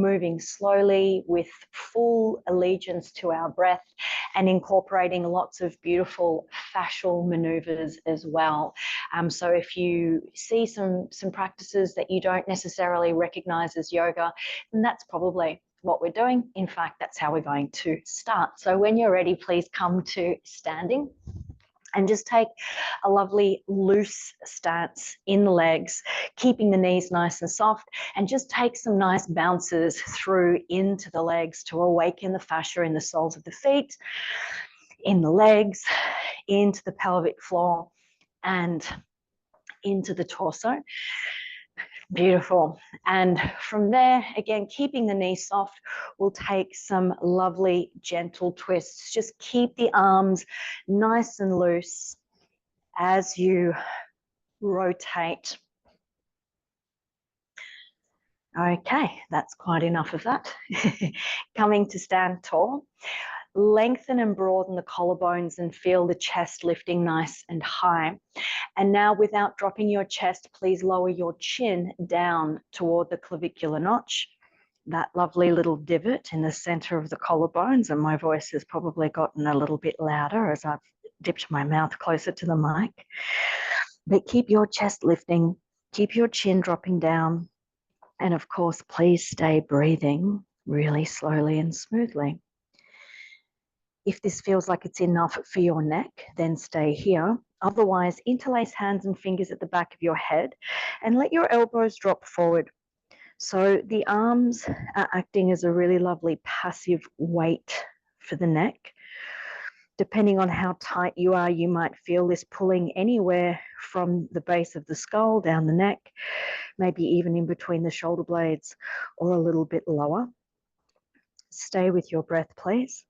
moving slowly with full allegiance to our breath and incorporating lots of beautiful fascial maneuvers as well. So if you see some practices that you don't necessarily recognize as yoga, then that's probably what we're doing. In fact, that's how we're going to start. So when you're ready, please come to standing and just take a lovely loose stance in the legs, keeping the knees nice and soft, and just take some nice bounces through into the legs to awaken the fascia in the soles of the feet, in the legs, into the pelvic floor, and into the torso. Beautiful. And from there, again, keeping the knees soft, we'll take some lovely gentle twists. Just keep the arms nice and loose as you rotate. Okay, that's quite enough of that. Coming to stand tall. Lengthen and broaden the collarbones and feel the chest lifting nice and high. And now, without dropping your chest, please lower your chin down toward the clavicular notch, that lovely little divot in the center of the collarbones. And my voice has probably gotten a little bit louder as I've dipped my mouth closer to the mic. But keep your chest lifting, keep your chin dropping down. And of course, please stay breathing really slowly and smoothly. If this feels like it's enough for your neck, then stay here. Otherwise, interlace hands and fingers at the back of your head and let your elbows drop forward. So the arms are acting as a really lovely passive weight for the neck. Depending on how tight you are, you might feel this pulling anywhere from the base of the skull down the neck, maybe even in between the shoulder blades or a little bit lower. Stay with your breath, please.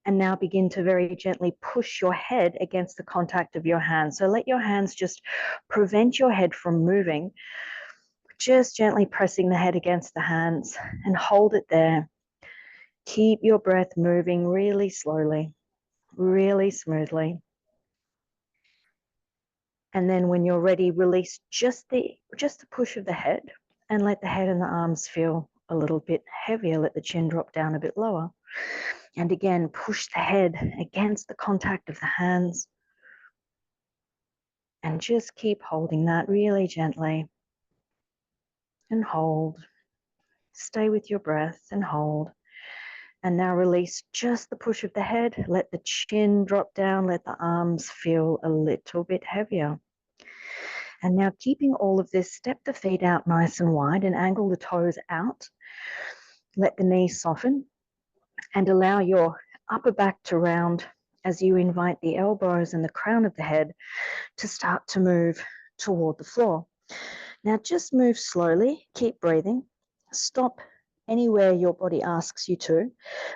And now begin to very gently push your head against the contact of your hands. So let your hands just prevent your head from moving. Just gently pressing the head against the hands and hold it there. Keep your breath moving really slowly, really smoothly. And then when you're ready, release just the push of the head and let the head and the arms feel a little bit heavier. Let the chin drop down a bit lower. And again, push the head against the contact of the hands. And just keep holding that really gently. And hold. Stay with your breath and hold. And now release just the push of the head. Let the chin drop down. Let the arms feel a little bit heavier. And now keeping all of this, step the feet out nice and wide and angle the toes out. Let the knees soften. And allow your upper back to round as you invite the elbows and the crown of the head to start to move toward the floor. Now just move slowly, keep breathing, stop anywhere your body asks you to,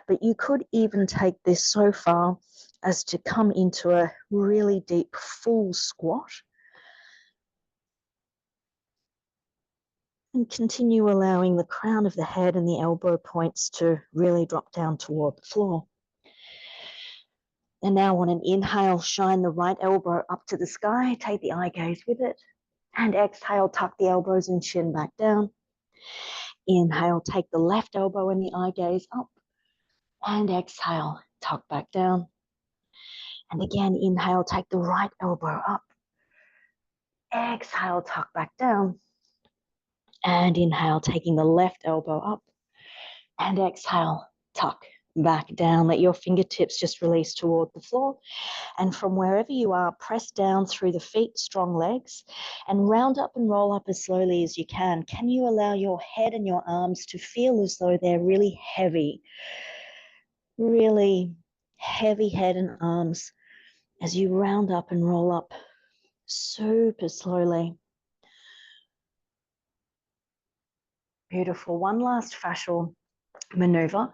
but you could even take this so far as to come into a really deep full squat. And continue allowing the crown of the head and the elbow points to really drop down toward the floor. And now on an inhale, shine the right elbow up to the sky, take the eye gaze with it. And exhale, tuck the elbows and chin back down. Inhale, take the left elbow and the eye gaze up. And exhale, tuck back down. And again, inhale, take the right elbow up. Exhale, tuck back down. And inhale, taking the left elbow up. And exhale, tuck back down. Let your fingertips just release toward the floor. And from wherever you are, press down through the feet, strong legs, and round up and roll up as slowly as you can. Can you allow your head and your arms to feel as though they're really heavy head and arms as you round up and roll up super slowly? Beautiful. One last fascial maneuver.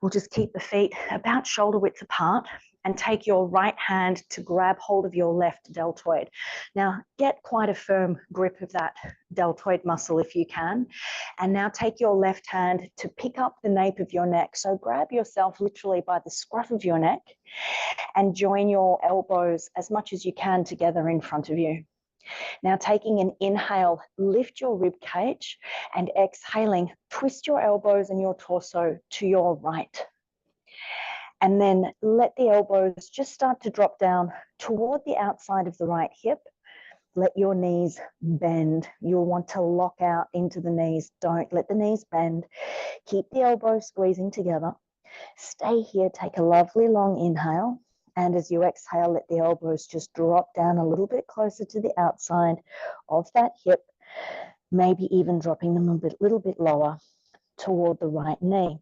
We'll just keep the feet about shoulder width apart and take your right hand to grab hold of your left deltoid. Now, get quite a firm grip of that deltoid muscle if you can. And now take your left hand to pick up the nape of your neck. So grab yourself literally by the scruff of your neck and join your elbows as much as you can together in front of you. Now taking an inhale, lift your rib cage, and exhaling, twist your elbows and your torso to your right. And then let the elbows just start to drop down toward the outside of the right hip. Let your knees bend. You'll want to lock out into the knees. Don't let the knees bend. Keep the elbows squeezing together. Stay here, take a lovely long inhale. And as you exhale, let the elbows just drop down a little bit closer to the outside of that hip, maybe even dropping them a little bit lower toward the right knee.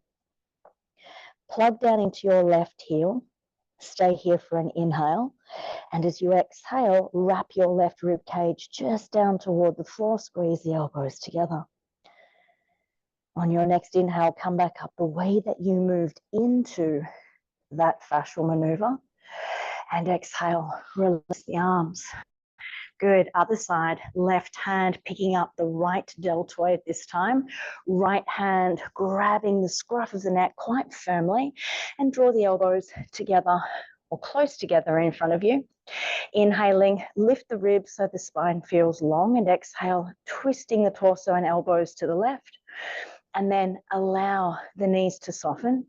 Plug down into your left heel. Stay here for an inhale. And as you exhale, wrap your left rib cage just down toward the floor. Squeeze the elbows together. On your next inhale, come back up the way that you moved into that fascial maneuver. And exhale, release the arms. Good, other side, left hand picking up the right deltoid this time. Right hand grabbing the scruff of the neck quite firmly and draw the elbows together or close together in front of you. Inhaling, lift the ribs so the spine feels long, and exhale, twisting the torso and elbows to the left. And then allow the knees to soften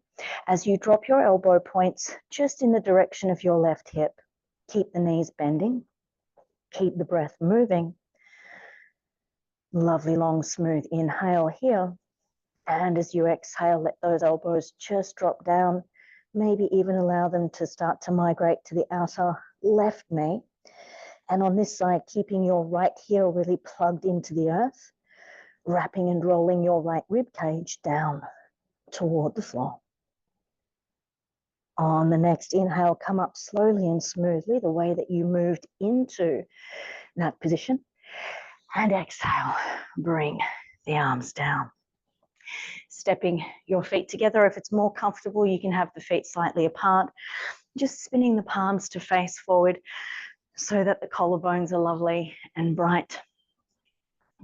as you drop your elbow points just in the direction of your left hip. Keep the knees bending. Keep the breath moving. Lovely, long, smooth inhale here. And as you exhale, let those elbows just drop down. Maybe even allow them to start to migrate to the outer left knee. And on this side, keeping your right heel really plugged into the earth, wrapping and rolling your right rib cage down toward the floor. On the next inhale, come up slowly and smoothly, the way that you moved into that position. And exhale, bring the arms down. Stepping your feet together. If it's more comfortable, you can have the feet slightly apart. Just spinning the palms to face forward so that the collarbones are lovely and bright.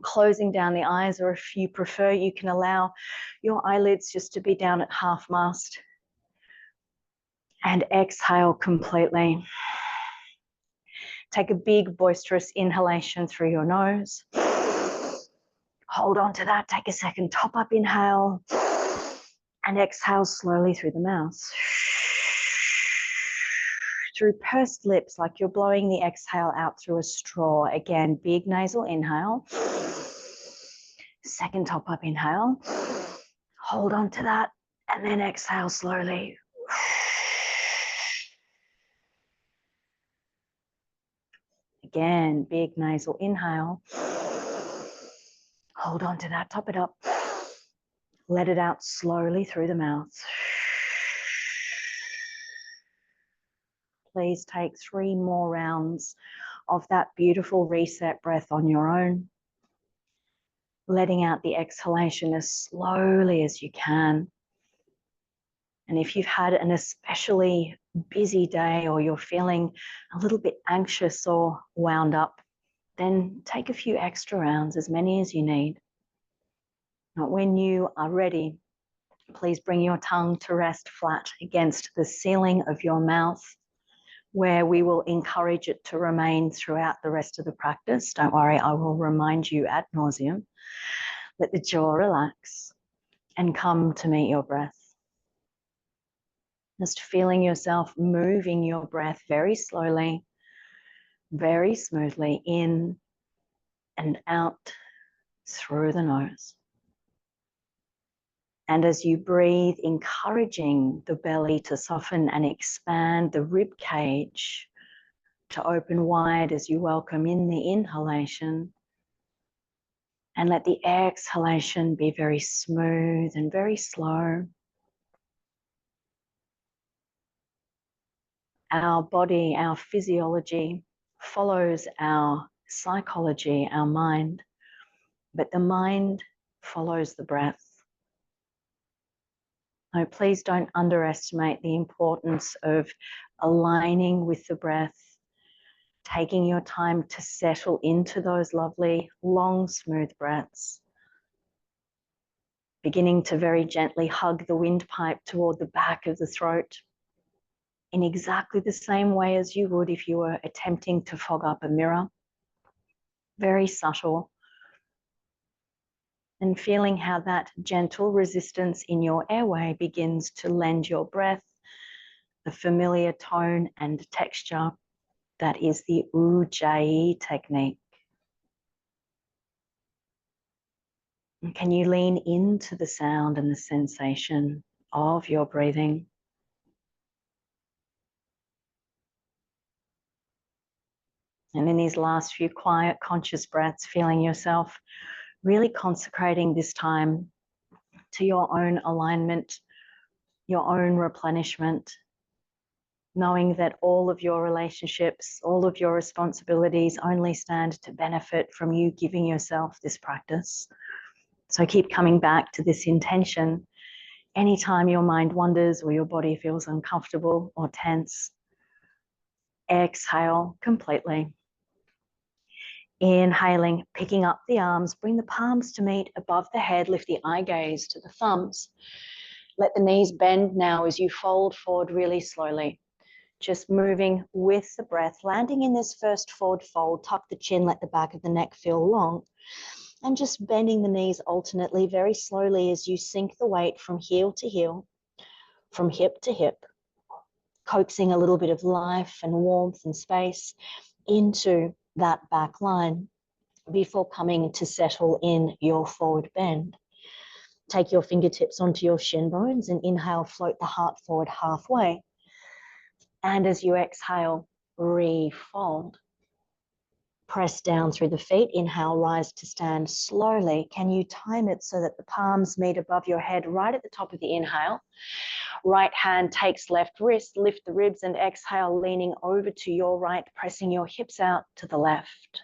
Closing down the eyes, or if you prefer, you can allow your eyelids just to be down at half mast. And exhale completely. Take a big, boisterous inhalation through your nose. Hold on to that. Take a second. Top up inhale. And exhale slowly through the mouth. Through pursed lips, like you're blowing the exhale out through a straw. Again, big nasal inhale. Second top up inhale. Hold on to that. And then exhale slowly. Again, big nasal inhale. Hold on to that, top it up. Let it out slowly through the mouth. Please take 3 more rounds of that beautiful reset breath on your own. Letting out the exhalation as slowly as you can. And if you've had an especially busy day, or you're feeling a little bit anxious or wound up, then take a few extra rounds, as many as you need. Now, when you are ready, please bring your tongue to rest flat against the ceiling of your mouth, where we will encourage it to remain throughout the rest of the practice. Don't worry, I will remind you ad nauseum. Let the jaw relax and come to meet your breath. Just feeling yourself moving your breath very slowly, very smoothly, in and out through the nose. And as you breathe, encouraging the belly to soften and expand, the rib cage to open wide as you welcome in the inhalation. And let the exhalation be very smooth and very slow. Our body, our physiology follows our psychology, our mind, but the mind follows the breath. No, please don't underestimate the importance of aligning with the breath, taking your time to settle into those lovely, long, smooth breaths. Beginning to very gently hug the windpipe toward the back of the throat in exactly the same way as you would if you were attempting to fog up a mirror. very subtle. And feeling how that gentle resistance in your airway begins to lend your breath the familiar tone and texture that is the Ujjayi technique. And can you lean into the sound and the sensation of your breathing? And in these last few quiet, conscious breaths, feeling yourself really consecrating this time to your own alignment, your own replenishment, knowing that all of your relationships, all of your responsibilities only stand to benefit from you giving yourself this practice. So keep coming back to this intention anytime your mind wanders or your body feels uncomfortable or tense. Exhale completely. Inhaling, picking up the arms, bring the palms to meet above the head, lift the eye gaze to the thumbs. Let the knees bend now as you fold forward really slowly. Just moving with the breath, landing in this first forward fold, tuck the chin, let the back of the neck feel long, and just bending the knees alternately very slowly as you sink the weight from heel to heel, from hip to hip, coaxing a little bit of life and warmth and space into that back line before coming to settle in your forward bend. Take your fingertips onto your shin bones and inhale, float the heart forward halfway. And as you exhale, refold. Press down through the feet. Inhale, rise to stand slowly. Can you time it so that the palms meet above your head right at the top of the inhale? Right hand takes left wrist, lift the ribs and exhale, leaning over to your right, pressing your hips out to the left.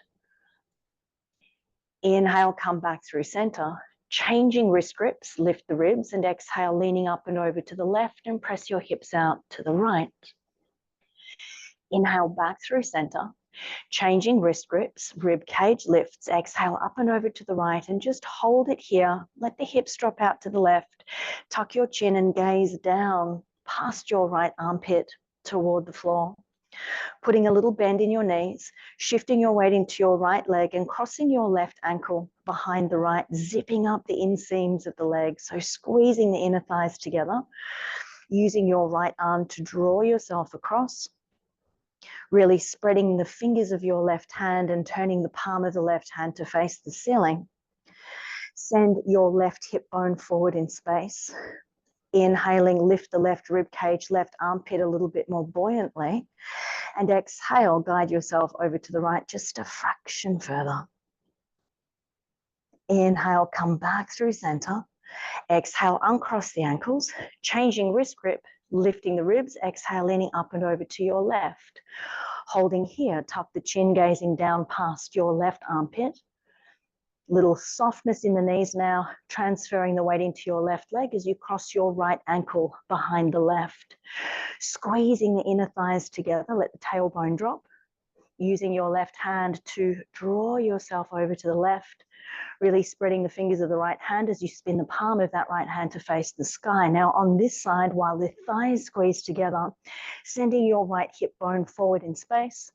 Inhale, come back through center. Changing wrist grips, lift the ribs and exhale, leaning up and over to the left and press your hips out to the right. Inhale, back through center. Changing wrist grips, rib cage lifts, exhale up and over to the right and just hold it here. Let the hips drop out to the left. Tuck your chin and gaze down past your right armpit toward the floor. Putting a little bend in your knees, shifting your weight into your right leg and crossing your left ankle behind the right, zipping up the inseams of the leg. So squeezing the inner thighs together, using your right arm to draw yourself across, really spreading the fingers of your left hand and turning the palm of the left hand to face the ceiling. Send your left hip bone forward in space. Inhaling, lift the left rib cage, left armpit a little bit more buoyantly. And exhale, guide yourself over to the right just a fraction further. Inhale, come back through center. Exhale, uncross the ankles, changing wrist grip, lifting the ribs. Exhale, leaning up and over to your left. Holding here, tuck the chin, gazing down past your left armpit. Little softness in the knees now, transferring the weight into your left leg as you cross your right ankle behind the left. Squeezing the inner thighs together, let the tailbone drop. Using your left hand to draw yourself over to the left, really spreading the fingers of the right hand as you spin the palm of that right hand to face the sky. Now on this side, while the thighs squeeze together, sending your right hip bone forward in space,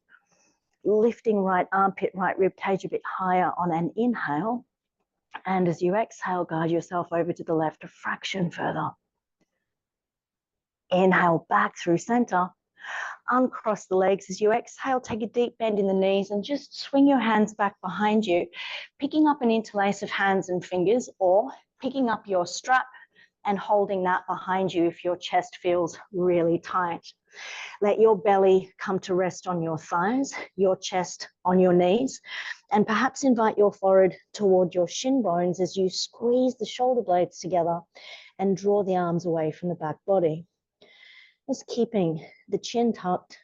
lifting right armpit, right rib cage a bit higher on an inhale. And as you exhale, guide yourself over to the left a fraction further. Inhale back through center. Uncross the legs as you exhale, take a deep bend in the knees and just swing your hands back behind you, picking up an interlace of hands and fingers or picking up your strap and holding that behind you if your chest feels really tight. Let your belly come to rest on your thighs, your chest on your knees, and perhaps invite your forehead toward your shin bones as you squeeze the shoulder blades together and draw the arms away from the back body. Just keeping the chin tucked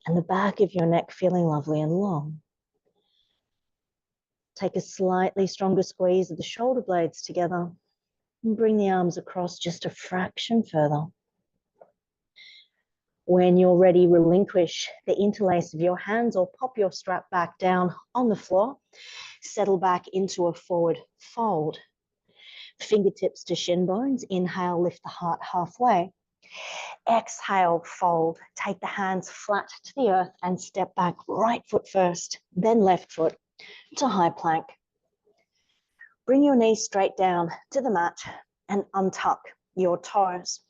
and the back of your neck feeling lovely and long. Take a slightly stronger squeeze of the shoulder blades together and bring the arms across just a fraction further. When you're ready, relinquish the interlace of your hands or pop your strap back down on the floor. Settle back into a forward fold. Fingertips to shin bones. Inhale, lift the heart halfway. Exhale, fold. Take the hands flat to the earth and step back, right foot first, then left foot. to high plank. Bring your knees straight down to the mat and untuck your toes.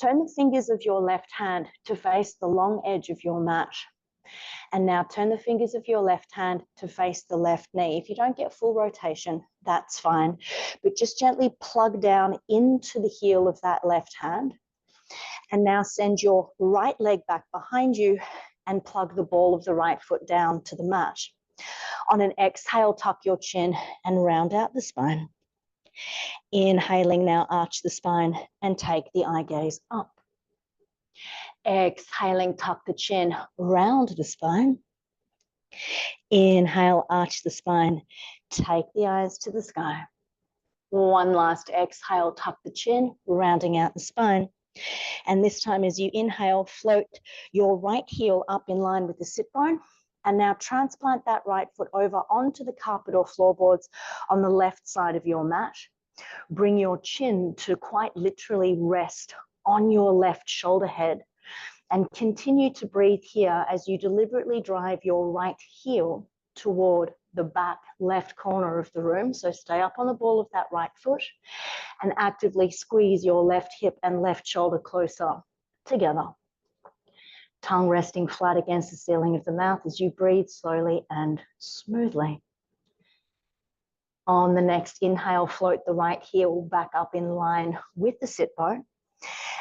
Turn the fingers of your left hand to face the long edge of your mat. And now turn the fingers of your left hand to face the left knee. If you don't get full rotation, that's fine. But just gently plug down into the heel of that left hand. And now send your right leg back behind you and plug the ball of the right foot down to the mat. On an exhale, tuck your chin and round out the spine. Inhaling now, arch the spine and take the eye gaze up. Exhaling, tuck the chin, round the spine. Inhale, arch the spine, take the eyes to the sky. One last exhale, tuck the chin, rounding out the spine. And this time as you inhale, float your right heel up in line with the sit bone. And now transplant that right foot over onto the carpet or floorboards on the left side of your mat. Bring your chin to quite literally rest on your left shoulder head. And continue to breathe here as you deliberately drive your right heel toward the back left corner of the room. So stay up on the ball of that right foot and actively squeeze your left hip and left shoulder closer together. Tongue resting flat against the ceiling of the mouth as you breathe slowly and smoothly. On the next inhale, float the right heel back up in line with the sit bone.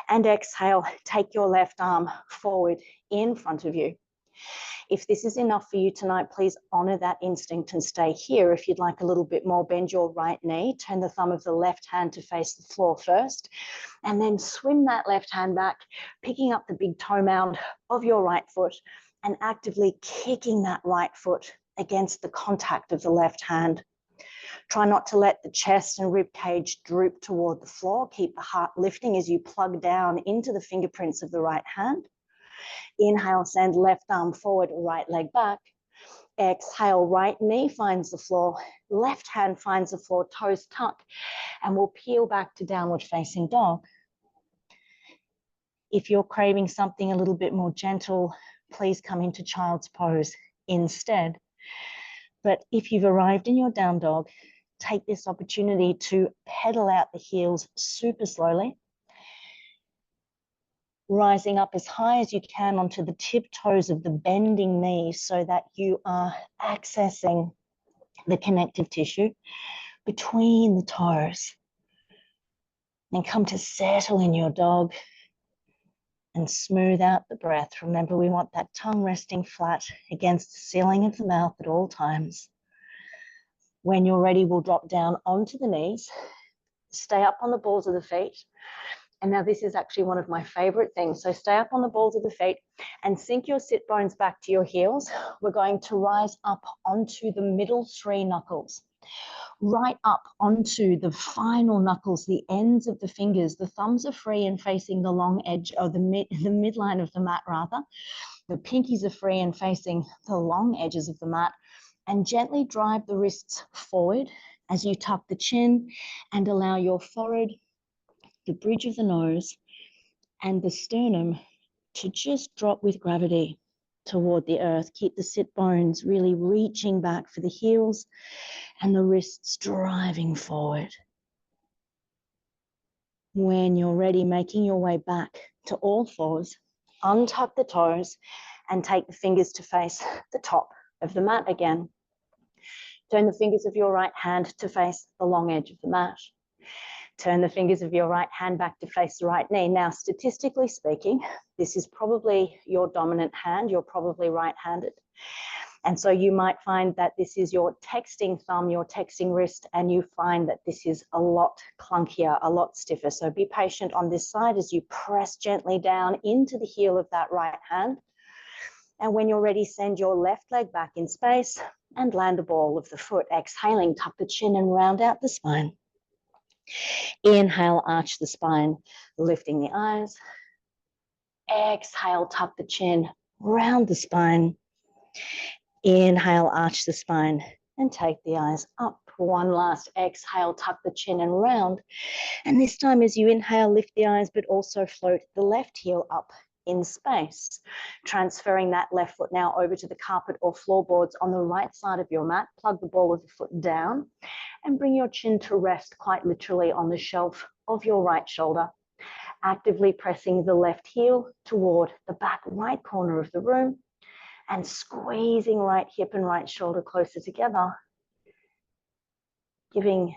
And exhale, take your left arm forward in front of you. If this is enough for you tonight, please honor that instinct and stay here. If you'd like a little bit more, bend your right knee, turn the thumb of the left hand to face the floor first, and then swim that left hand back, picking up the big toe mound of your right foot and actively kicking that right foot against the contact of the left hand. Try not to let the chest and rib cage droop toward the floor. Keep the heart lifting as you plug down into the fingerprints of the right hand. Inhale, send left arm forward, right leg back. Exhale, right knee finds the floor, left hand finds the floor, toes tuck, and we'll peel back to downward facing dog. If you're craving something a little bit more gentle, please come into child's pose instead. But if you've arrived in your down dog, take this opportunity to pedal out the heels super slowly, rising up as high as you can onto the tiptoes of the bending knees so that you are accessing the connective tissue between the toes. And come to settle in your dog and smooth out the breath. Remember, we want that tongue resting flat against the ceiling of the mouth at all times. When you're ready, we'll drop down onto the knees, stay up on the balls of the feet. And now this is actually one of my favorite things. So stay up on the balls of the feet and sink your sit bones back to your heels. We're going to rise up onto the middle three knuckles, right up onto the final knuckles, the ends of the fingers. The thumbs are free and facing the long edge, or the midline of the mat rather. The pinkies are free and facing the long edges of the mat. And gently drive the wrists forward as you tuck the chin and allow your forehead, the bridge of the nose, and the sternum to just drop with gravity toward the earth. Keep the sit bones really reaching back for the heels and the wrists driving forward. When you're ready, making your way back to all fours, untuck the toes and take the fingers to face the top of the mat again. Turn the fingers of your right hand to face the long edge of the mat. Turn the fingers of your right hand back to face the right knee. Now, statistically speaking, this is probably your dominant hand. You're probably right-handed. And so you might find that this is your texting thumb, your texting wrist, and you find that this is a lot clunkier, a lot stiffer. So be patient on this side as you press gently down into the heel of that right hand. And when you're ready, send your left leg back in space and land the ball of the foot. Exhaling, tuck the chin and round out the spine. Inhale, arch the spine, lifting the eyes. Exhale, tuck the chin, round the spine. Inhale, arch the spine and take the eyes up. One last exhale, tuck the chin and round. And this time as you inhale, lift the eyes, but also float the left heel up in space. Transferring that left foot now over to the carpet or floorboards on the right side of your mat. Plug the ball of the foot down and bring your chin to rest quite literally on the shelf of your right shoulder. Actively pressing the left heel toward the back right corner of the room and squeezing right hip and right shoulder closer together, giving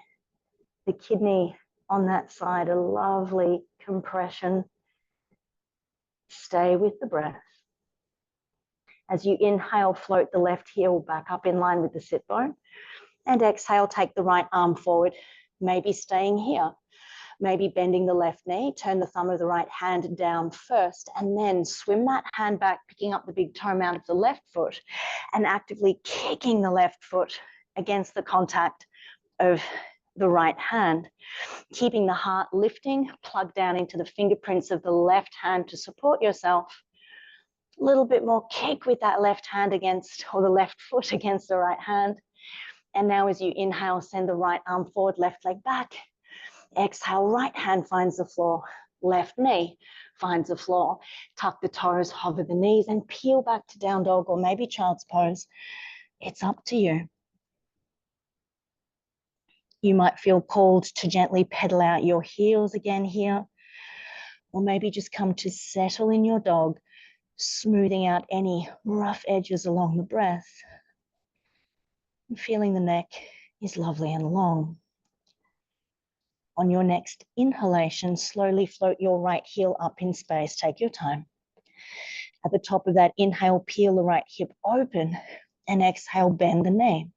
the kidney on that side a lovely compression. Stay with the breath. As you inhale, float the left heel back up in line with the sit bone, and exhale, take the right arm forward, maybe staying here. Maybe bending the left knee, turn the thumb of the right hand down first, and then swim that hand back, picking up the big toe mount of the left foot and actively kicking the left foot against the contact of the right hand. Keeping the heart lifting, plug down into the fingerprints of the left hand to support yourself. A little bit more kick with that left hand against, or the left foot against the right hand. And now as you inhale, send the right arm forward, left leg back. Exhale, right hand finds the floor, left knee finds the floor. Tuck the toes, hover the knees, and peel back to down dog or maybe child's pose. It's up to you. You might feel called to gently pedal out your heels again here, or maybe just come to settle in your dog, smoothing out any rough edges along the breath. And feeling the neck is lovely and long. On your next inhalation, slowly float your right heel up in space. Take your time. At the top of that inhale, peel the right hip open, and exhale, bend the knee.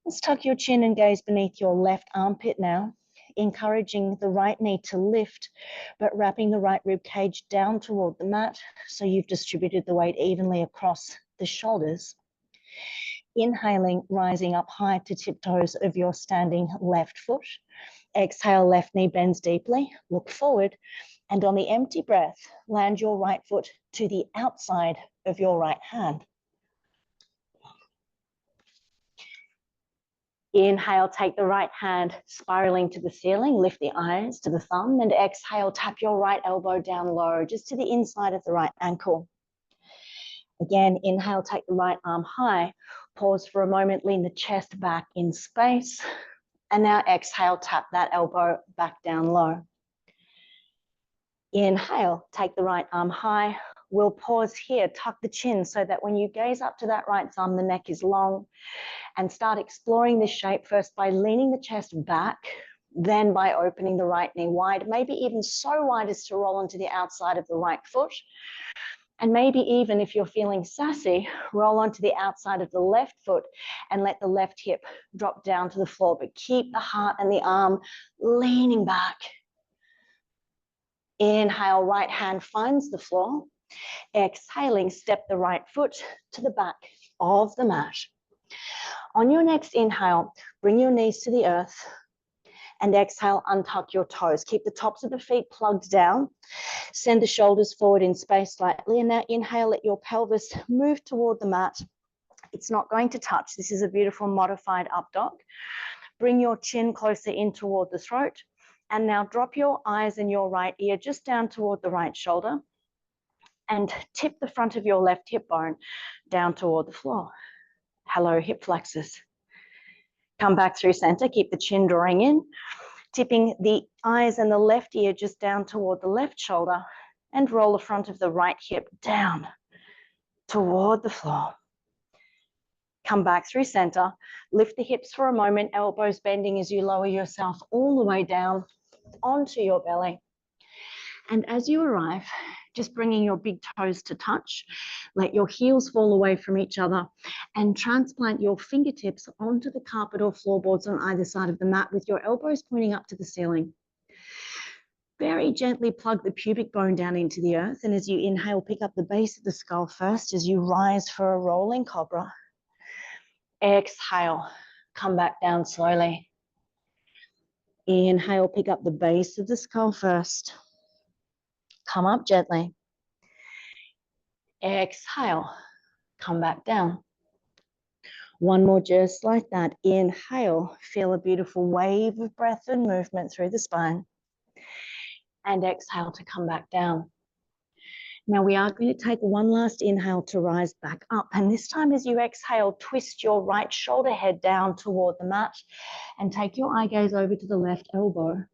Let's tuck your chin and gaze beneath your left armpit now, encouraging the right knee to lift, but wrapping the right rib cage down toward the mat so you've distributed the weight evenly across the shoulders. Inhaling, rising up high to tiptoes of your standing left foot. Exhale, left knee bends deeply, look forward, and on the empty breath, land your right foot to the outside of your right hand. Inhale, take the right hand spiraling to the ceiling, lift the eyes to the thumb, and exhale, tap your right elbow down low, just to the inside of the right ankle. Again, inhale, take the right arm high, pause for a moment, lean the chest back in space, and now exhale, tap that elbow back down low. Inhale, take the right arm high. We'll pause here, tuck the chin so that when you gaze up to that right thumb, the neck is long, and start exploring this shape first by leaning the chest back, then by opening the right knee wide, maybe even so wide as to roll onto the outside of the right foot. And maybe even if you're feeling sassy, roll onto the outside of the left foot and let the left hip drop down to the floor, but keep the heart and the arm leaning back. Inhale, right hand finds the floor. Exhaling, step the right foot to the back of the mat. On your next inhale, bring your knees to the earth, and exhale, untuck your toes. Keep the tops of the feet plugged down. Send the shoulders forward in space slightly, and now inhale, let your pelvis move toward the mat. It's not going to touch. This is a beautiful modified up dog. Bring your chin closer in toward the throat, and now drop your eyes and your right ear just down toward the right shoulder, and tip the front of your left hip bone down toward the floor. Hello, hip flexors. Come back through center, keep the chin drawing in, tipping the eyes and the left ear just down toward the left shoulder, and roll the front of the right hip down toward the floor. Come back through center, lift the hips for a moment, elbows bending as you lower yourself all the way down onto your belly. And as you arrive, just bringing your big toes to touch, let your heels fall away from each other, and transplant your fingertips onto the carpet or floorboards on either side of the mat with your elbows pointing up to the ceiling. Very gently plug the pubic bone down into the earth, and as you inhale, pick up the base of the skull first as you rise for a rolling cobra. Exhale, come back down slowly. Inhale, pick up the base of the skull first. Come up gently. Exhale, come back down. One more just like that. Inhale, feel a beautiful wave of breath and movement through the spine. And exhale to come back down. Now we are going to take one last inhale to rise back up. And this time as you exhale, twist your right shoulder head down toward the mat and take your eye gaze over to the left elbow.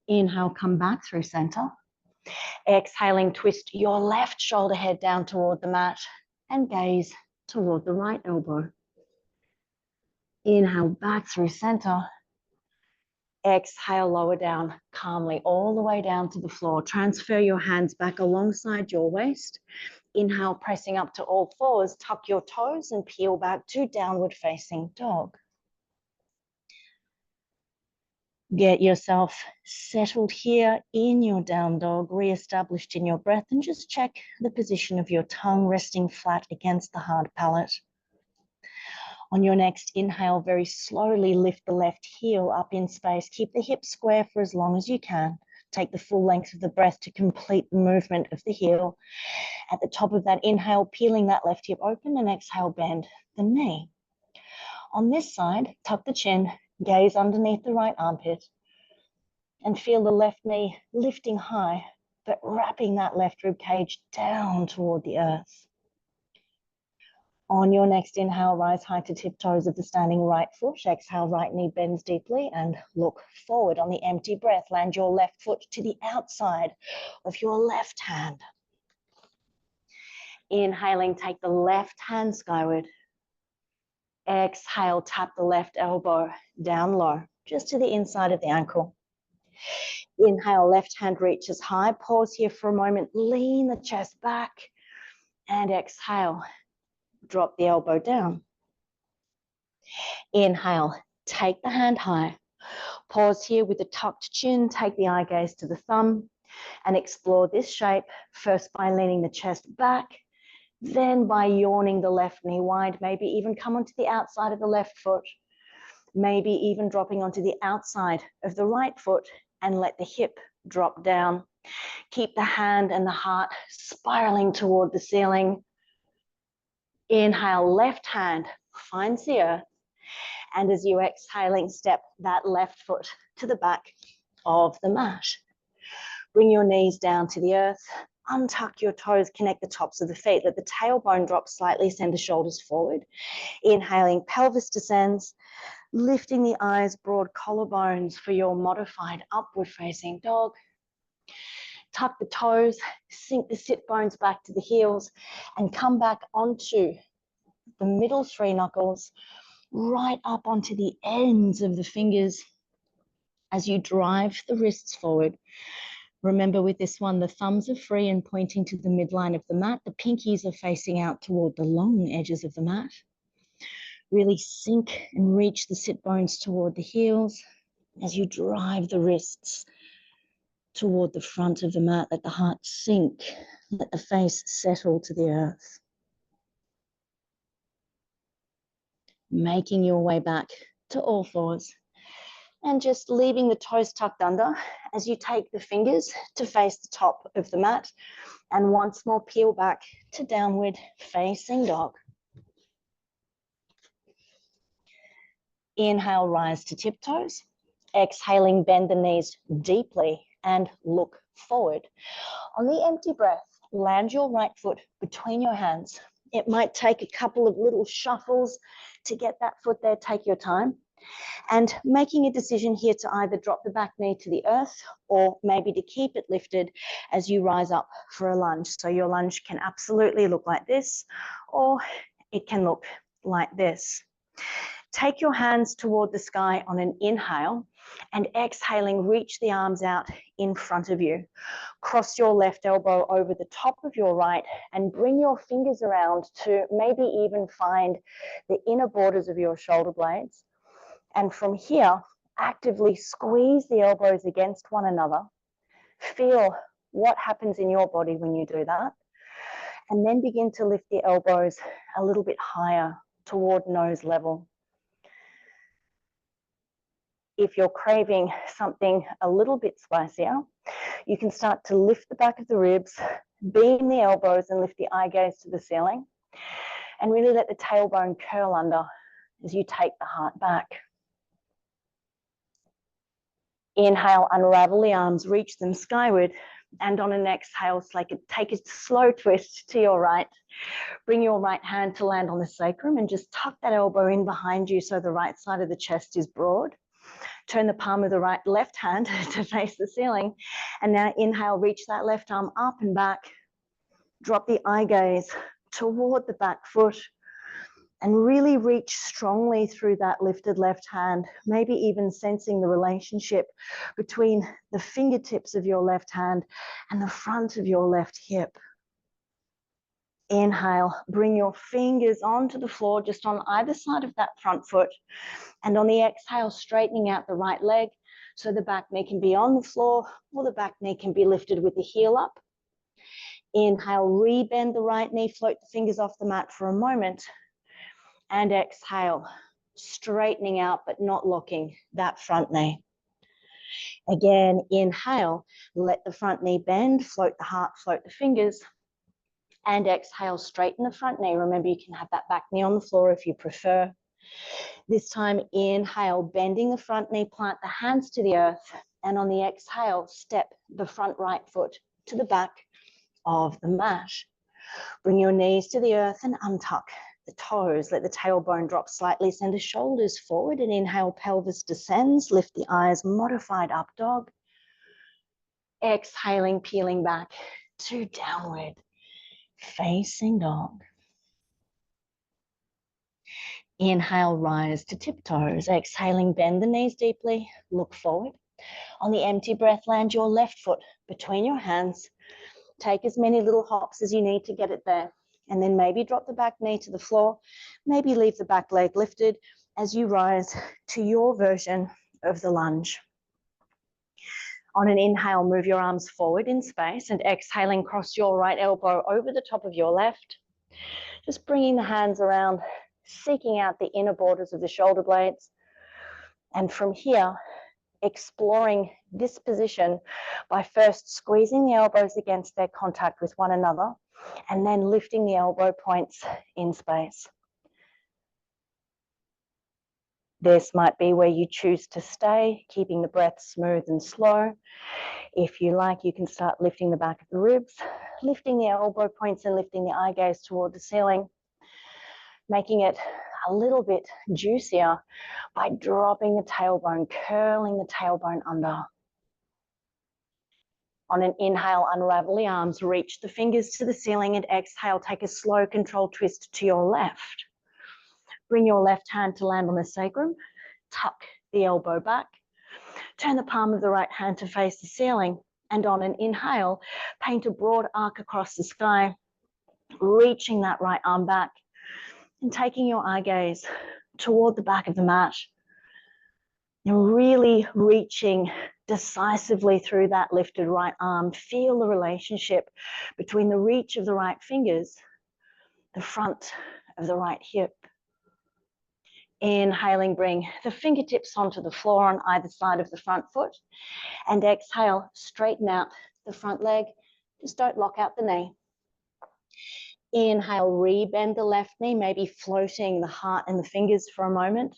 Inhale, come back through center. Exhaling, twist your left shoulder head down toward the mat and gaze toward the right elbow. Inhale, back through center. Exhale, lower down calmly all the way down to the floor. Transfer your hands back alongside your waist. Inhale, pressing up to all fours. Tuck your toes and peel back to downward facing dog. Get yourself settled here in your down dog, re-established in your breath, and just check the position of your tongue resting flat against the hard palate. On your next inhale, very slowly lift the left heel up in space. Keep the hips square for as long as you can. Take the full length of the breath to complete the movement of the heel. At the top of that inhale, peeling that left hip open, and exhale, bend the knee. On this side, tuck the chin, gaze underneath the right armpit, and feel the left knee lifting high, but wrapping that left rib cage down toward the earth. On your next inhale, rise high to tiptoes of the standing right foot. Exhale, right knee bends deeply and look forward. On the empty breath, land your left foot to the outside of your left hand. Inhaling, take the left hand skyward. Exhale, tap the left elbow down low, just to the inside of the ankle. Inhale, left hand reaches high. Pause here for a moment. Lean the chest back. And exhale, drop the elbow down. Inhale, take the hand high. Pause here with a tucked chin. Take the eye gaze to the thumb and explore this shape, first by leaning the chest back, then by yawning the left knee wide, maybe even come onto the outside of the left foot, maybe even dropping onto the outside of the right foot and let the hip drop down. Keep the hand and the heart spiraling toward the ceiling. Inhale, left hand finds the earth. And as you exhaling, step that left foot to the back of the mat. Bring your knees down to the earth. Untuck your toes, connect the tops of the feet. Let the tailbone drop slightly, send the shoulders forward. Inhaling, pelvis descends. Lifting the eyes, broad collarbones for your modified upward facing dog. Tuck the toes, sink the sit bones back to the heels, and come back onto the middle three knuckles, right up onto the ends of the fingers as you drive the wrists forward. Remember with this one, the thumbs are free and pointing to the midline of the mat. The pinkies are facing out toward the long edges of the mat. Really sink and reach the sit bones toward the heels as you drive the wrists toward the front of the mat. Let the heart sink. Let the face settle to the earth. Making your way back to all fours. And just leaving the toes tucked under as you take the fingers to face the top of the mat. And once more, peel back to downward facing dog. Inhale, rise to tiptoes. Exhaling, bend the knees deeply and look forward. On the empty breath, land your right foot between your hands. It might take a couple of little shuffles to get that foot there. Take your time. And making a decision here to either drop the back knee to the earth or maybe to keep it lifted as you rise up for a lunge. So your lunge can absolutely look like this, or it can look like this. Take your hands toward the sky on an inhale, and exhaling, reach the arms out in front of you. Cross your left elbow over the top of your right and bring your fingers around to maybe even find the inner borders of your shoulder blades. And from here, actively squeeze the elbows against one another. Feel what happens in your body when you do that. And then begin to lift the elbows a little bit higher toward nose level. If you're craving something a little bit spicier, you can start to lift the back of the ribs, beam the elbows and lift the eye gaze to the ceiling, and really let the tailbone curl under as you take the heart back. Inhale, unravel the arms, reach them skyward. And on an exhale, take a slow twist to your right. Bring your right hand to land on the sacrum and just tuck that elbow in behind you so the right side of the chest is broad. Turn the palm of the left hand to face the ceiling. And now inhale, reach that left arm up and back. Drop the eye gaze toward the back foot and really reach strongly through that lifted left hand, maybe even sensing the relationship between the fingertips of your left hand and the front of your left hip. Inhale, bring your fingers onto the floor just on either side of that front foot. And on the exhale, straightening out the right leg so the back knee can be on the floor or the back knee can be lifted with the heel up. Inhale, rebend the right knee, float the fingers off the mat for a moment. And exhale, straightening out but not locking that front knee. Again, inhale, let the front knee bend, float the heart, float the fingers. And exhale, straighten the front knee. Remember, you can have that back knee on the floor if you prefer. This time, inhale, bending the front knee, plant the hands to the earth. And on the exhale, step the front right foot to the back of the mat. Bring your knees to the earth and untuck the toes. Let the tailbone drop slightly. Send the shoulders forward and inhale, pelvis descends. Lift the eyes, modified up dog. Exhaling, peeling back to downward facing dog. Inhale, rise to tiptoes. Exhaling, bend the knees deeply. Look forward. On the empty breath, land your left foot between your hands. Take as many little hops as you need to get it there. And then maybe drop the back knee to the floor. Maybe leave the back leg lifted as you rise to your version of the lunge. On an inhale, move your arms forward in space and exhaling, cross your right elbow over the top of your left. Just bringing the hands around, seeking out the inner borders of the shoulder blades. And from here, exploring this position by first squeezing the elbows against their contact with one another and then lifting the elbow points in space. This might be where you choose to stay, keeping the breath smooth and slow. If you like, you can start lifting the back of the ribs, lifting the elbow points and lifting the eye gaze toward the ceiling, making it a little bit juicier by dropping the tailbone, curling the tailbone under. On an inhale, unravel the arms, reach the fingers to the ceiling, and exhale, take a slow controlled twist to your left. Bring your left hand to land on the sacrum, tuck the elbow back, turn the palm of the right hand to face the ceiling, and on an inhale, paint a broad arc across the sky, reaching that right arm back, and taking your eye gaze toward the back of the mat. And really reaching decisively through that lifted right arm. Feel the relationship between the reach of the right fingers, the front of the right hip. Inhaling, bring the fingertips onto the floor on either side of the front foot. And exhale, straighten out the front leg. Just don't lock out the knee. Inhale, rebend the left knee, maybe floating the heart and the fingers for a moment.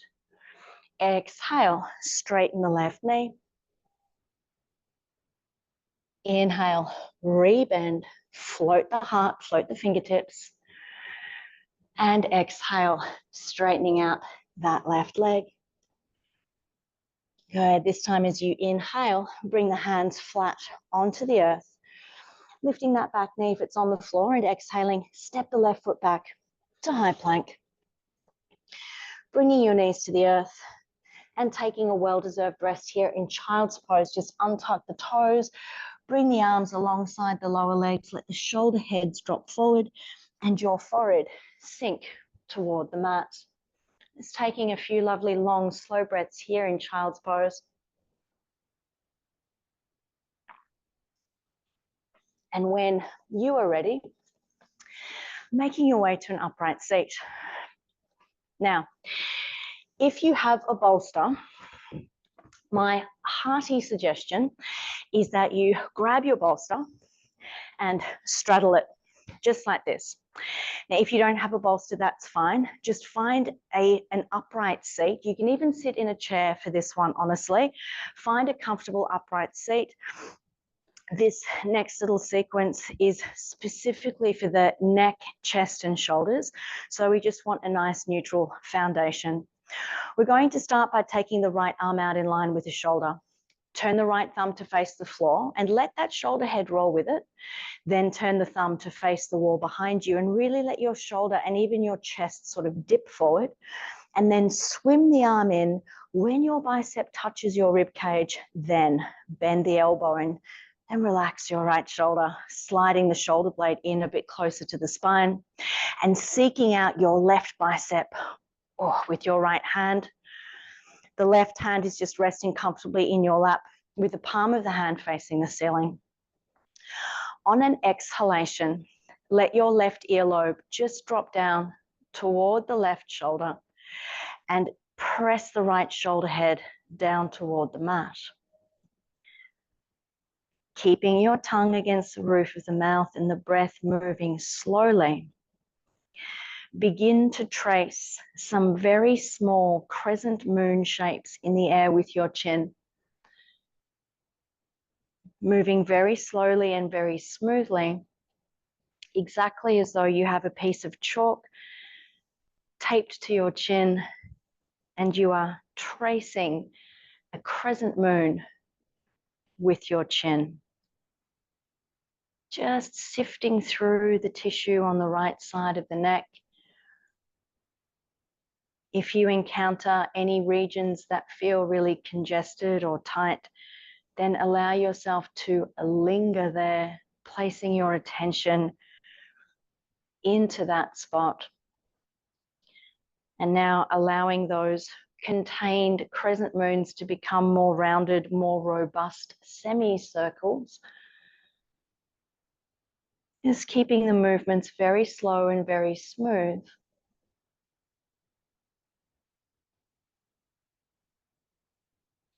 Exhale, straighten the left knee. Inhale, rebend, float the heart, float the fingertips. And exhale, straightening out that left leg. Good. This time as you inhale, bring the hands flat onto the earth, lifting that back knee if it's on the floor, and exhaling, step the left foot back to high plank. Bringing your knees to the earth and taking a well-deserved rest here in child's pose. Just untuck the toes, bring the arms alongside the lower legs, let the shoulder heads drop forward and your forehead sink toward the mat. Just taking a few lovely long, slow breaths here in child's pose. And when you are ready, making your way to an upright seat. Now, if you have a bolster, my hearty suggestion is that you grab your bolster and straddle it just like this. Now, if you don't have a bolster, that's fine. Just find an upright seat. You can even sit in a chair for this one, honestly. Find a comfortable upright seat. This next little sequence is specifically for the neck, chest, and shoulders. So we just want a nice neutral foundation. We're going to start by taking the right arm out in line with the shoulder. Turn the right thumb to face the floor and let that shoulder head roll with it. Then turn the thumb to face the wall behind you and really let your shoulder and even your chest sort of dip forward. And then swim the arm in. When your bicep touches your rib cage, then bend the elbow and relax your right shoulder, sliding the shoulder blade in a bit closer to the spine and seeking out your left bicep with your right hand. The left hand is just resting comfortably in your lap with the palm of the hand facing the ceiling. On an exhalation, let your left earlobe just drop down toward the left shoulder and press the right shoulder head down toward the mat. Keeping your tongue against the roof of the mouth and the breath moving slowly. Begin to trace some very small crescent moon shapes in the air with your chin. Moving very slowly and very smoothly, exactly as though you have a piece of chalk taped to your chin and you are tracing a crescent moon with your chin. Just sifting through the tissue on the right side of the neck. If you encounter any regions that feel really congested or tight, then allow yourself to linger there, placing your attention into that spot. And now allowing those contained crescent moons to become more rounded, more robust semicircles. Just keeping the movements very slow and very smooth.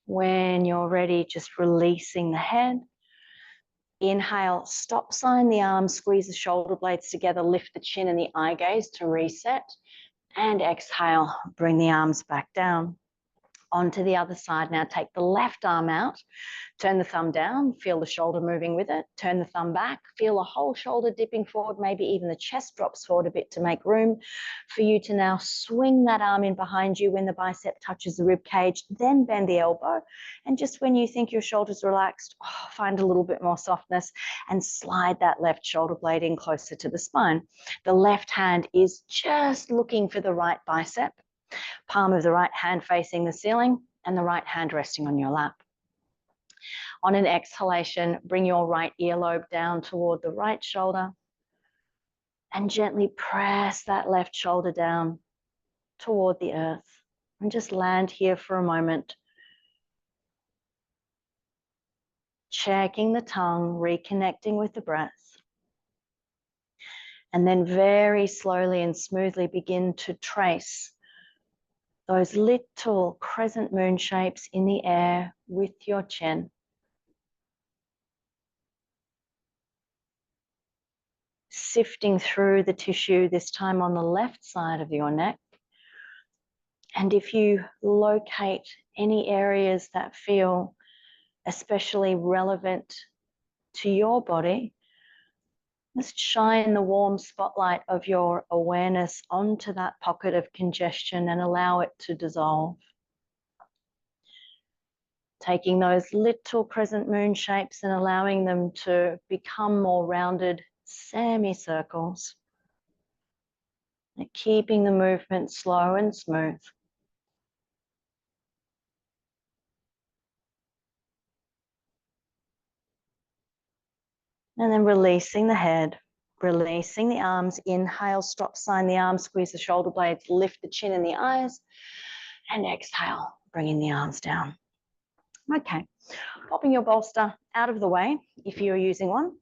When you're ready, just releasing the head. Inhale, stop sign the arms, squeeze the shoulder blades together, lift the chin and the eye gaze to reset. And exhale, bring the arms back down. Onto the other side. Now take the left arm out, turn the thumb down, feel the shoulder moving with it, turn the thumb back, feel the whole shoulder dipping forward, maybe even the chest drops forward a bit to make room for you to now swing that arm in behind you when the bicep touches the rib cage, then bend the elbow. And just when you think your shoulder's relaxed, find a little bit more softness and slide that left shoulder blade in closer to the spine. The left hand is just looking for the right bicep. Palm of the right hand facing the ceiling and the right hand resting on your lap. On an exhalation, bring your right earlobe down toward the right shoulder and gently press that left shoulder down toward the earth. And just land here for a moment. Checking the tongue, reconnecting with the breath. And then very slowly and smoothly begin to trace those little crescent moon shapes in the air with your chin. Sifting through the tissue, this time on the left side of your neck. And if you locate any areas that feel especially relevant to your body, just shine the warm spotlight of your awareness onto that pocket of congestion and allow it to dissolve. Taking those little crescent moon shapes and allowing them to become more rounded semicircles. And keeping the movement slow and smooth. And then releasing the head, releasing the arms. Inhale, stop sign the arms, squeeze the shoulder blades, lift the chin and the eyes. And exhale, bringing the arms down. Okay, popping your bolster out of the way if you're using one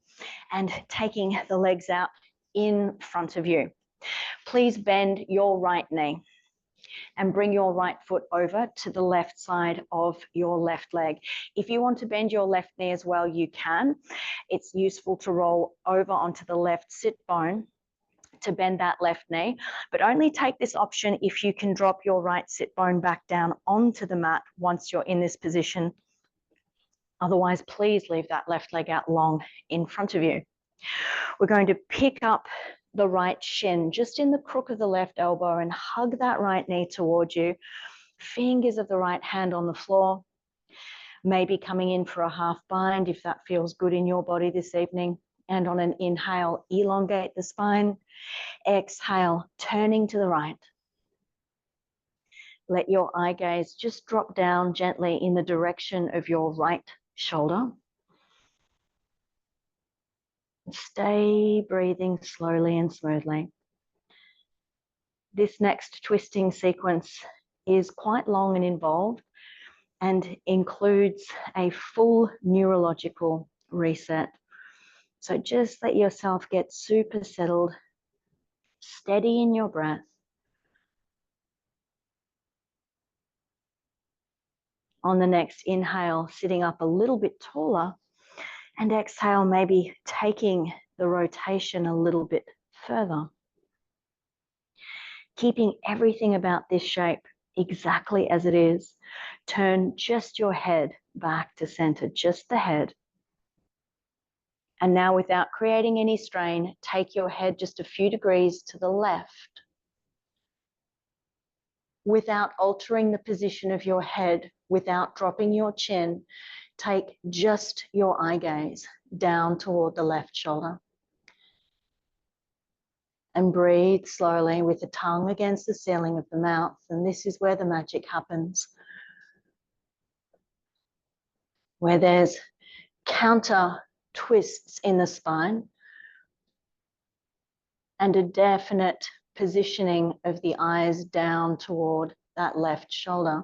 and taking the legs out in front of you. Please bend your right knee and bring your right foot over to the left side of your left leg. If you want to bend your left knee as well, you can. It's useful to roll over onto the left sit bone to bend that left knee, but only take this option if you can drop your right sit bone back down onto the mat once you're in this position Otherwise, please leave that left leg out long in front of you. We're going to pick up the right shin just in the crook of the left elbow and hug that right knee towards you. Fingers of the right hand on the floor. Maybe coming in for a half bind if that feels good in your body this evening. And on an inhale, elongate the spine. Exhale, turning to the right. Let your eye gaze just drop down gently in the direction of your right shoulder. Stay breathing slowly and smoothly. This next twisting sequence is quite long and involved and includes a full neurological reset. So just let yourself get super settled, steady in your breath. On the next inhale, sitting up a little bit taller, and exhale, maybe taking the rotation a little bit further. Keeping everything about this shape exactly as it is. Turn just your head back to center, just the head. And now, without creating any strain, take your head just a few degrees to the left. Without altering the position of your head, without dropping your chin, take just your eye gaze down toward the left shoulder. And breathe slowly with the tongue against the ceiling of the mouth. And this is where the magic happens. Where there's counter twists in the spine and a definite positioning of the eyes down toward that left shoulder,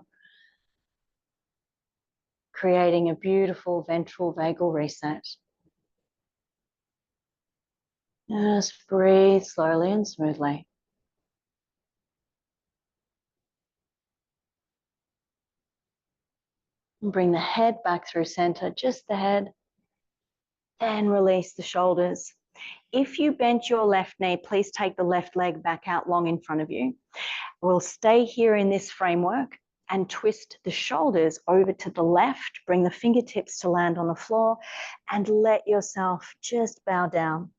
creating a beautiful ventral vagal reset. Just breathe slowly and smoothly. And bring the head back through center, just the head. Then release the shoulders. If you bent your left knee, please take the left leg back out long in front of you. We'll stay here in this framework and twist the shoulders over to the left. Bring the fingertips to land on the floor and let yourself just bow down.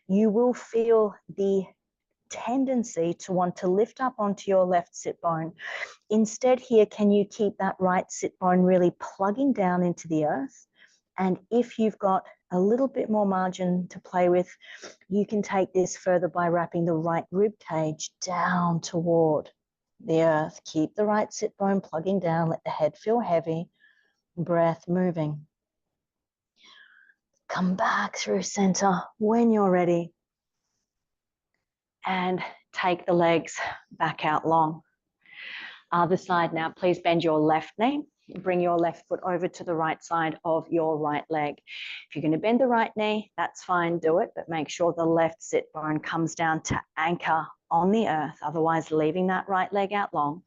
You will feel the tendency to want to lift up onto your left sit bone. Instead here, can you keep that right sit bone really plugging down into the earth? And if you've got a little bit more margin to play with, you can take this further by wrapping the right rib cage down toward the earth. Keep the right sit bone plugging down. Let the head feel heavy. Breath moving. Come back through center when you're ready. And take the legs back out long. Other side now, please bend your left knee. Bring your left foot over to the right side of your right leg. If you're going to bend the right knee, that's fine, do it, but make sure the left sit bone comes down to anchor on the earth, otherwise leaving that right leg out long.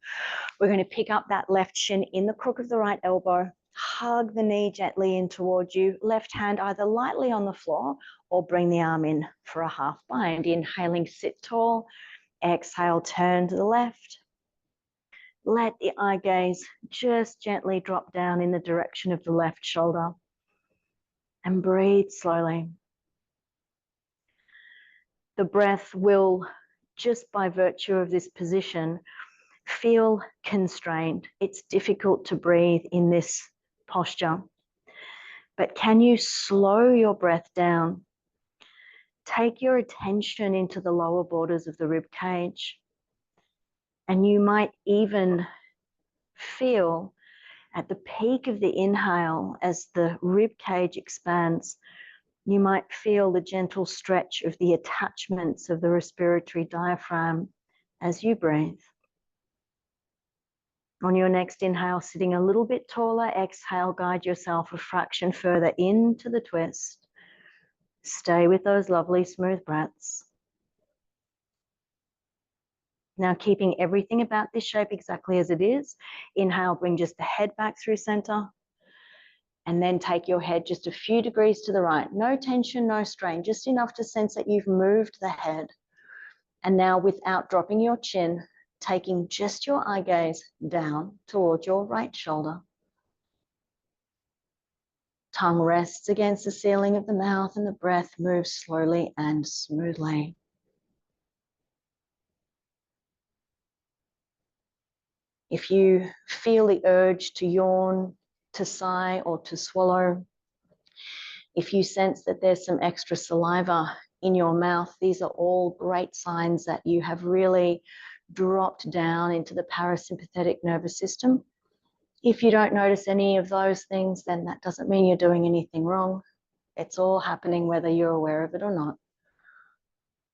We're going to pick up that left shin in the crook of the right elbow, hug the knee gently in towards you, left hand either lightly on the floor or bring the arm in for a half bind. Inhaling, sit tall. Exhale, turn to the left. Let the eye gaze just gently drop down in the direction of the left shoulder. And breathe slowly. The breath will, just by virtue of this position, feel constrained. It's difficult to breathe in this posture. But can you slow your breath down? Take your attention into the lower borders of the rib cage. And you might even feel at the peak of the inhale, as the rib cage expands, you might feel the gentle stretch of the attachments of the respiratory diaphragm as you breathe. On your next inhale, sitting a little bit taller, exhale, guide yourself a fraction further into the twist. Stay with those lovely smooth breaths. Now, keeping everything about this shape exactly as it is. Inhale, bring just the head back through center. And then take your head just a few degrees to the right. No tension, no strain, just enough to sense that you've moved the head. And now, without dropping your chin, taking just your eye gaze down towards your right shoulder. Tongue rests against the ceiling of the mouth and the breath moves slowly and smoothly. If you feel the urge to yawn, to sigh, or to swallow, if you sense that there's some extra saliva in your mouth, these are all great signs that you have really dropped down into the parasympathetic nervous system. If you don't notice any of those things, then that doesn't mean you're doing anything wrong. It's all happening whether you're aware of it or not.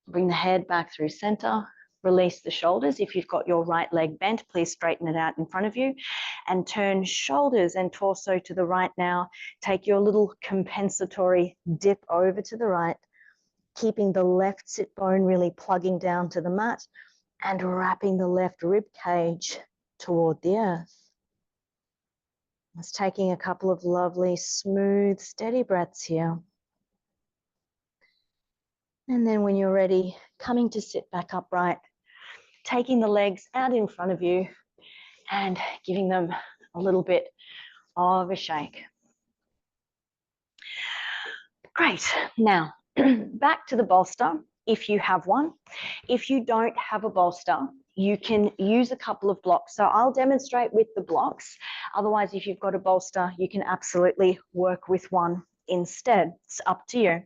Bring the head back through center. Release the shoulders. If you've got your right leg bent, please straighten it out in front of you and turn shoulders and torso to the right now. Take your little compensatory dip over to the right, keeping the left sit bone really plugging down to the mat and wrapping the left rib cage toward the earth. Just taking a couple of lovely, smooth, steady breaths here. And then when you're ready, coming to sit back upright, taking the legs out in front of you and giving them a little bit of a shake. Great. Now, back to the bolster, if you have one. If you don't have a bolster, you can use a couple of blocks. So I'll demonstrate with the blocks. Otherwise, if you've got a bolster, you can absolutely work with one instead. It's up to you.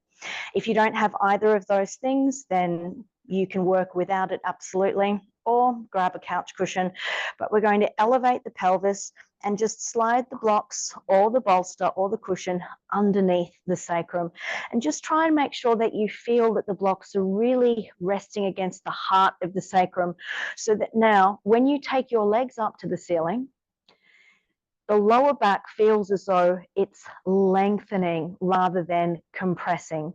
If you don't have either of those things, then you can work without it, absolutely, or grab a couch cushion. But we're going to elevate the pelvis and just slide the blocks or the bolster or the cushion underneath the sacrum. And just try and make sure that you feel that the blocks are really resting against the heart of the sacrum, so that now when you take your legs up to the ceiling, the lower back feels as though it's lengthening rather than compressing.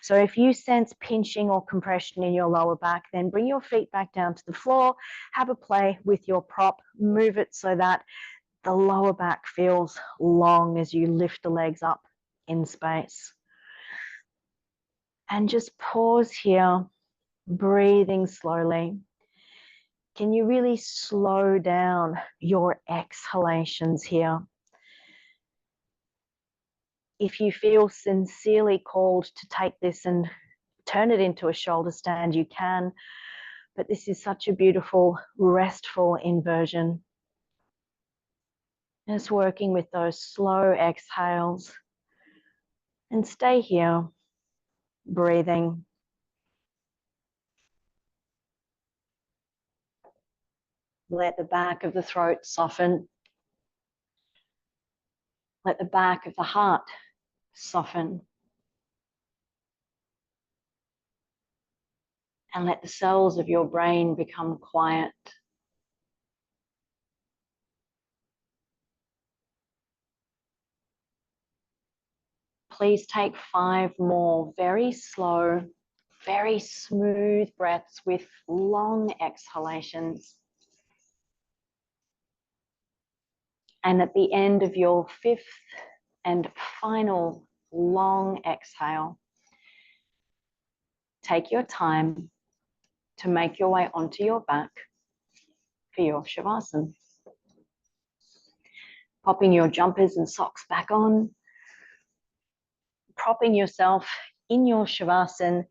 So if you sense pinching or compression in your lower back, then bring your feet back down to the floor, have a play with your prop, move it so that the lower back feels long as you lift the legs up in space. And just pause here, breathing slowly. Can you really slow down your exhalations here? If you feel sincerely called to take this and turn it into a shoulder stand, you can. But this is such a beautiful, restful inversion. Just working with those slow exhales. And stay here, breathing. Let the back of the throat soften. Let the back of the heart soften. And let the cells of your brain become quiet. Please take 5 more very slow, very smooth breaths with long exhalations. And at the end of your 5th and final long exhale, take your time to make your way onto your back for your Shavasana. Popping your jumpers and socks back on, propping yourself in your Shavasana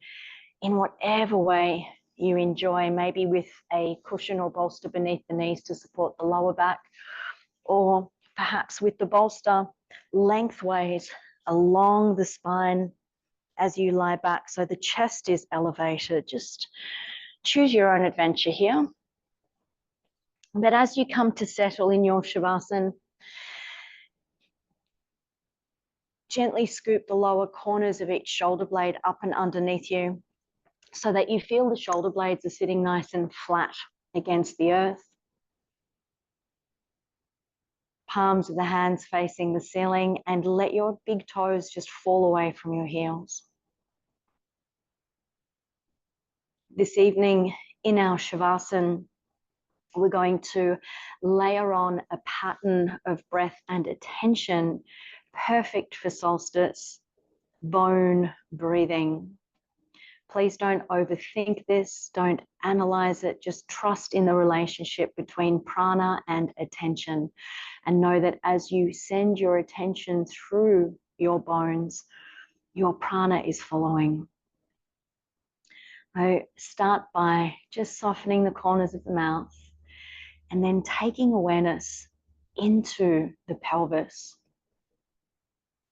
in whatever way you enjoy, maybe with a cushion or bolster beneath the knees to support the lower back, or perhaps with the bolster lengthways along the spine as you lie back so the chest is elevated. Just choose your own adventure here. But as you come to settle in your Shavasana, gently scoop the lower corners of each shoulder blade up and underneath you so that you feel the shoulder blades are sitting nice and flat against the earth. Palms of the hands facing the ceiling, and let your big toes just fall away from your heels. This evening in our Shavasana, we're going to layer on a pattern of breath and attention perfect for solstice, bone breathing. Please don't overthink this, don't analyze it, just trust in the relationship between prana and attention, and know that as you send your attention through your bones, your prana is following. So start by just softening the corners of the mouth and then taking awareness into the pelvis.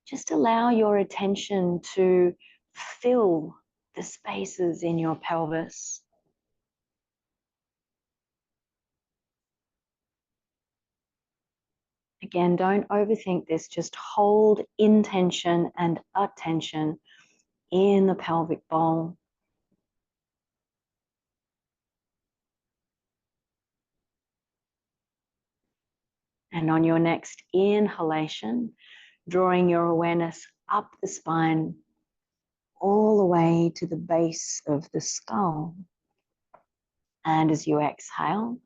Just allow your attention to fill the spaces in your pelvis. Again, don't overthink this. Just hold intention and attention in the pelvic bowl. And on your next inhalation, drawing your awareness up the spine, all the way to the base of the skull. And as you exhale,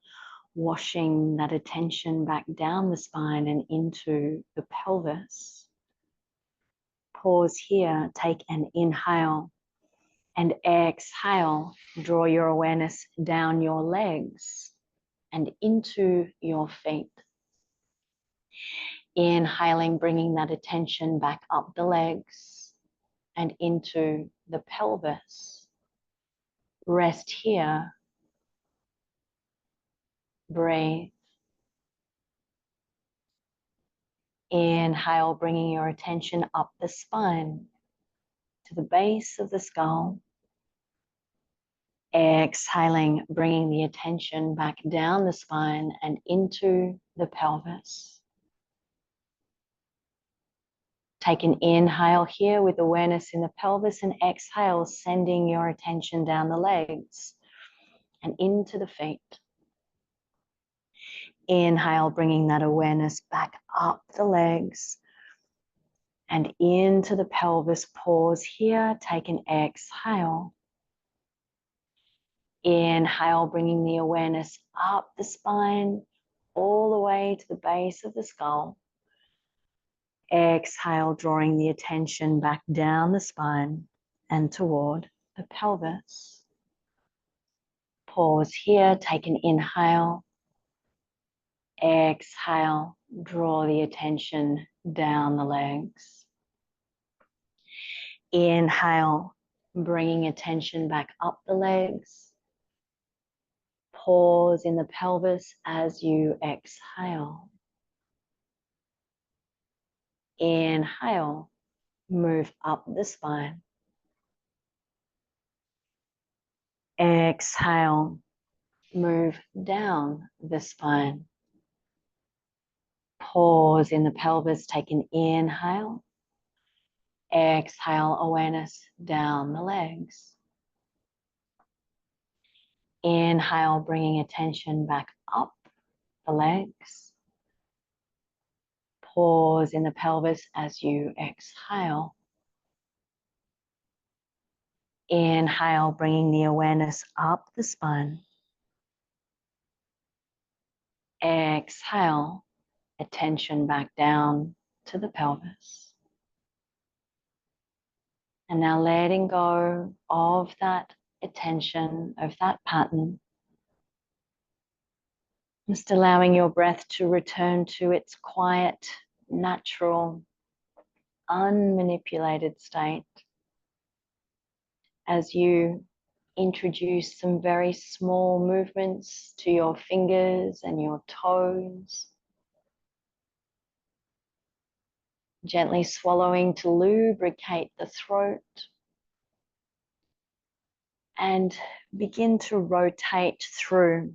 washing that attention back down the spine and into the pelvis. Pause here, take an inhale, and exhale, draw your awareness down your legs and into your feet. Inhaling, bringing that attention back up the legs and into the pelvis. Rest here. Breathe. Inhale, bringing your attention up the spine to the base of the skull. Exhaling, bringing the attention back down the spine and into the pelvis. Take an inhale here with awareness in the pelvis, and exhale, sending your attention down the legs and into the feet. Inhale, bringing that awareness back up the legs and into the pelvis. Pause here, take an exhale. Inhale, bringing the awareness up the spine, all the way to the base of the skull. Exhale, drawing the attention back down the spine and toward the pelvis. Pause here, take an inhale. Exhale, draw the attention down the legs. Inhale, bringing attention back up the legs. Pause in the pelvis as you exhale. Inhale, move up the spine. Exhale, move down the spine. Pause in the pelvis, take an inhale. Exhale, awareness down the legs. Inhale, bringing attention back up the legs. Pause in the pelvis as you exhale. Inhale, bringing the awareness up the spine. Exhale, attention back down to the pelvis. And now letting go of that attention, of that pattern. Just allowing your breath to return to its quiet, natural, unmanipulated state as you introduce some very small movements to your fingers and your toes. Gently swallowing to lubricate the throat. And begin to rotate through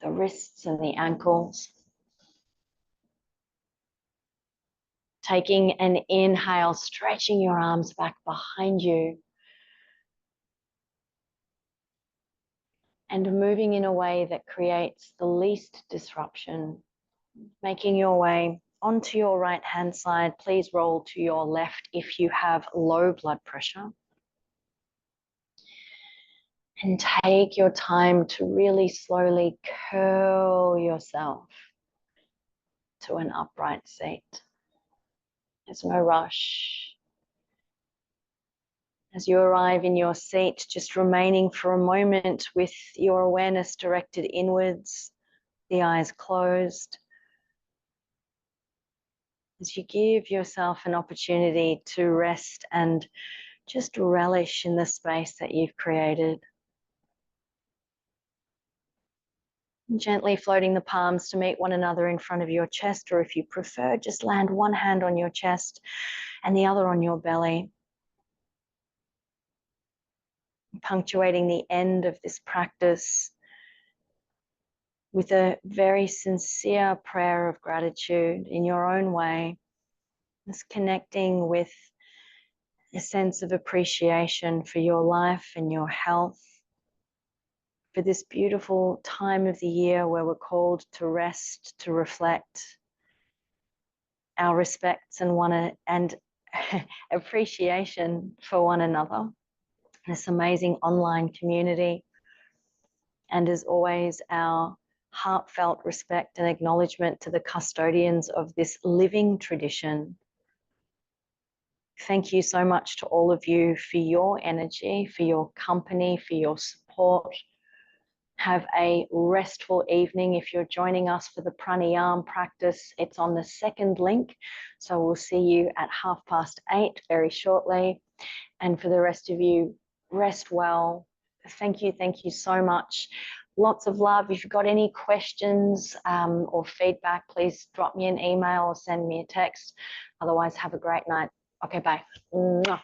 the wrists and the ankles. Taking an inhale, stretching your arms back behind you. And moving in a way that creates the least disruption. Making your way onto your right hand side. Please roll to your left if you have low blood pressure. And take your time to really slowly curl yourself to an upright seat. There's no rush. As you arrive in your seat, just remaining for a moment with your awareness directed inwards, the eyes closed. as you give yourself an opportunity to rest and just relish in the space that you've created. Gently floating the palms to meet one another in front of your chest, or if you prefer, just land one hand on your chest and the other on your belly. Punctuating the end of this practice with a very sincere prayer of gratitude in your own way. Just connecting with a sense of appreciation for your life and your health, for this beautiful time of the year where we're called to rest, to reflect, our respects and appreciation for one another, this amazing online community, and as always, our heartfelt respect and acknowledgement to the custodians of this living tradition. Thank you so much to all of you for your energy, for your company, for your support. Have a restful evening. If you're joining us for the pranayama practice, it's on the second link. So we'll see you at 8:30 very shortly. And for the rest of you, rest well. Thank you so much. Lots of love. If you've got any questions or feedback, please drop me an email or send me a text. Otherwise, have a great night. Okay, bye. Mwah.